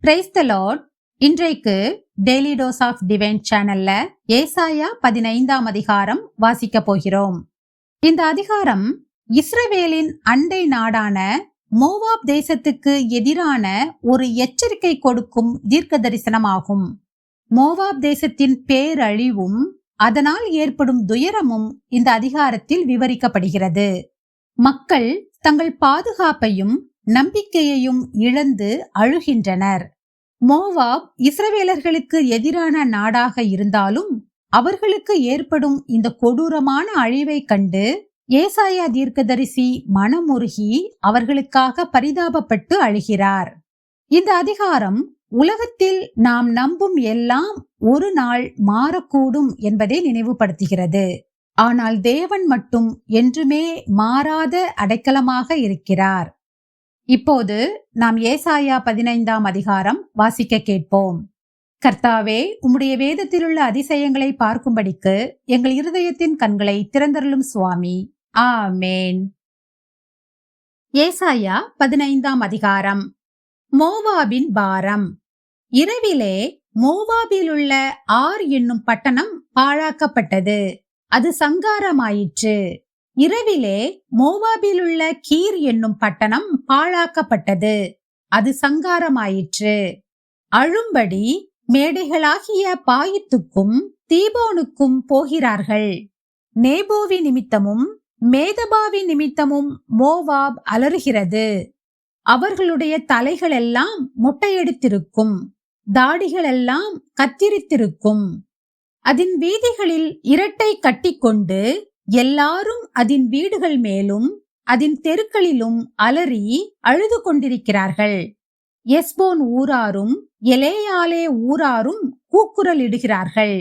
Praise the Lord. இன்றைக்கு daily dose of divine சேனல்ல ஏசாயா 15ஆம் அதிகாரம் வாசிக்க போகிறோம். இந்த அதிகாரம் இஸ்ரவேலின் அண்டை நாடான மோவாப் தேசத்துக்கு எதிரான ஒரு எச்சரிக்கை கொடுக்கும் தீர்க்க தரிசனமாகும். மோவாப் தேசத்தின் பேரழிவும் அதனால் ஏற்படும் துயரமும் இந்த அதிகாரத்தில் விவரிக்கப்படுகிறது. மக்கள் தங்கள் பாதுகாப்பையும் நம்பிக்கையையும் இழந்து அழுகின்றனர். மோவாப் இஸ்ரவேலர்களுக்கு எதிரான நாடாக இருந்தாலும் அவர்களுக்கு ஏற்படும் இந்த கொடூரமான அழிவை கண்டு ஏசாயா தீர்க்கதரிசி மனமுருகி அவர்களுக்காக பரிதாபப்பட்டு அழுகிறார். இந்த அதிகாரம் உலகத்தில் நாம் நம்பும் எல்லாம் ஒரு நாள் மாறக்கூடும் என்பதை நினைவுபடுத்துகிறது. ஆனால் தேவன் மட்டும் என்றுமே மாறாத அடைக்கலமாக இருக்கிறார். இப்போது நாம் ஏசாயா 15ஆம் அதிகாரம் வாசிக்க கேட்போம். கர்த்தாவே, உம்முடைய வேதத்திலுள்ள அதிசயங்களை பார்க்கும்படிக்கு எங்கள் இருதயத்தின் கண்களை திறந்தருளும் சுவாமி. ஆமேன். ஏசாயா 15ஆம் அதிகாரம். மோவாபின் பாரம். இரவிலே மோவாபிலுள்ள ஆர் என்னும் பட்டணம் பாழாக்கப்பட்டது, அது சங்காரமாயிற்று. இரவிலே மோவாபிலுள்ள கீர் என்னும் பட்டணம் பாழாக்கப்பட்டது, அது சங்காரமாயிற்று. அழும்படி மேடைகளாகிய பாயித்துக்கும் தீபோனுக்கும் போகிறார்கள். நேபோவி நிமித்தமும் மேதபாவி நிமித்தமும் மோவாப் அலறுகிறது. அவர்களுடைய தலைகளெல்லாம் மொட்டையடித்திருக்கும், தாடிகளெல்லாம் கத்திரித்திருக்கும். அதன் வீதிகளில் இரட்டை கட்டிக்கொண்டு எல்லாரும் அதன் வீடுகள் மேலும் அதன் தெருக்களிலும் அலறி அழுது கொண்டிருக்கிறார்கள். எஸ்போன் ஊராரும் எலேயாலே ஊராரும் கூக்குரலிடுகிறார்கள்.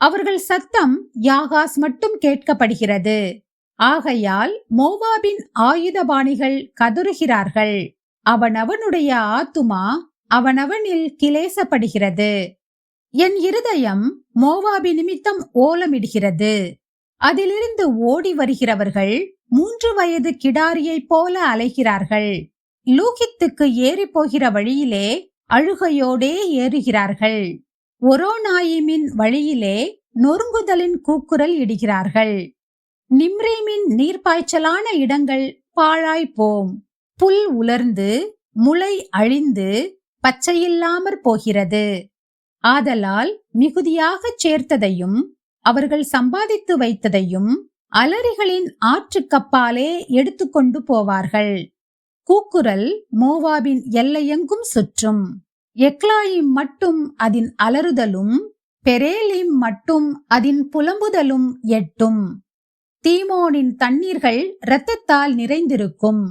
அவர்கள் சத்தம் யாகாஸ் மட்டும் கேட்கப்படுகிறது. ஆகையால் மோவாபின் ஆயுதபாணிகள் கதறுகிறார்கள். அவனவனுடைய ஆத்துமா அவனவனில் கிலேசப்படுகிறது. என் இருதயம் மோவாபி நிமித்தம் ஓலமிடுகிறது. அதிலிருந்து ஓடி வருகிறவர்கள் 3 வயது கிடாரியைப் போல அலைகிறார்கள். லூகித்துக்கு ஏறி போகிற வழியிலே அழுகையோடே ஏறுகிறார்கள். ஒரோனாயிமின் வழியிலே நொறுங்குதலின் கூக்குரல் இடுகிறார்கள். நிம்ரீமின் நீர்ப்பாய்ச்சலான இடங்கள் பாழாய்ப்போம். புல் உலர்ந்து முளை அழிந்து பச்சையில்லாமற் போகிறது. ஆதலால் மிகுதியாகச் சேர்த்ததையும் அவர்கள் சம்பாதித்து வைத்ததையும் அலரிகளின் ஆற்றுக்கப்பாலே எடுத்துக்கொண்டு போவார்கள். கூக்குரல் மோவாபின் எல்லையெங்கும் சுற்றும். எக்லாயிம் மட்டும் அதன் அலறுதலும் பெரேலிம் மட்டும் அதன் புலம்புதலும் எட்டும். தீமோனின் தண்ணீர்கள் இரத்தத்தால் நிறைந்திருக்கும்.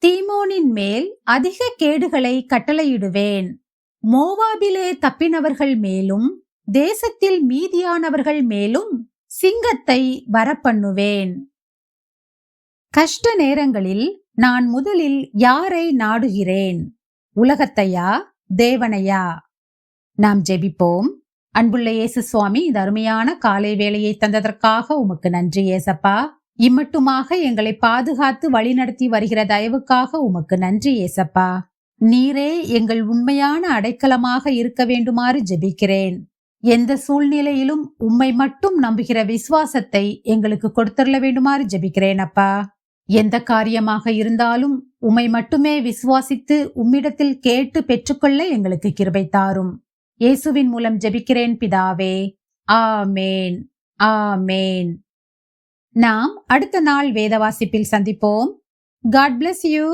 தீமோனின் மேல் அதிக கேடுகளை கட்டளையிடுவேன். மோவாபிலே தப்பினவர்கள் மேலும் தேசத்தில் மீதியானவர்கள் மேலும் சிங்கத்தை வரப்பண்ணுவேன். கஷ்ட நேரங்களில் நான் முதலில் யாரை நாடுகிறேன்? உலகத்தையா, தேவனையா? நாம் ஜெபிப்போம். அன்புள்ள இயேசு சுவாமி, இந்த அருமையான காலை வேளையை தந்ததற்காக உமக்கு நன்றி ஏசப்பா. இம்மட்டுமாக எங்களை பாதுகாத்து வழிநடத்தி வருகிற தயவுக்காக உமக்கு நன்றி ஏசப்பா. நீரே எங்கள் உண்மையான அடைக்கலமாக இருக்க வேண்டுமாறு ஜெபிக்கிறேன். எந்த சூழ்நிலையிலும் உம்மை மட்டும் நம்புகிற விசுவாசத்தை எங்களுக்கு கொடுத்தருள வேண்டுமாறு ஜெபிக்கிறேன் அப்பா. எந்த காரியமாக இருந்தாலும் உம்மை மட்டுமே விசுவாசித்து உம்மிடத்தில் கேட்டு பெற்றுக்கொள்ள எங்களுக்கு கிருபை தாரும். இயேசுவின் மூலம் ஜெபிக்கிறேன் பிதாவே. ஆமேன், ஆமேன். நாம் அடுத்த நாள் வேத வாசிப்பில் சந்திப்போம். God bless you.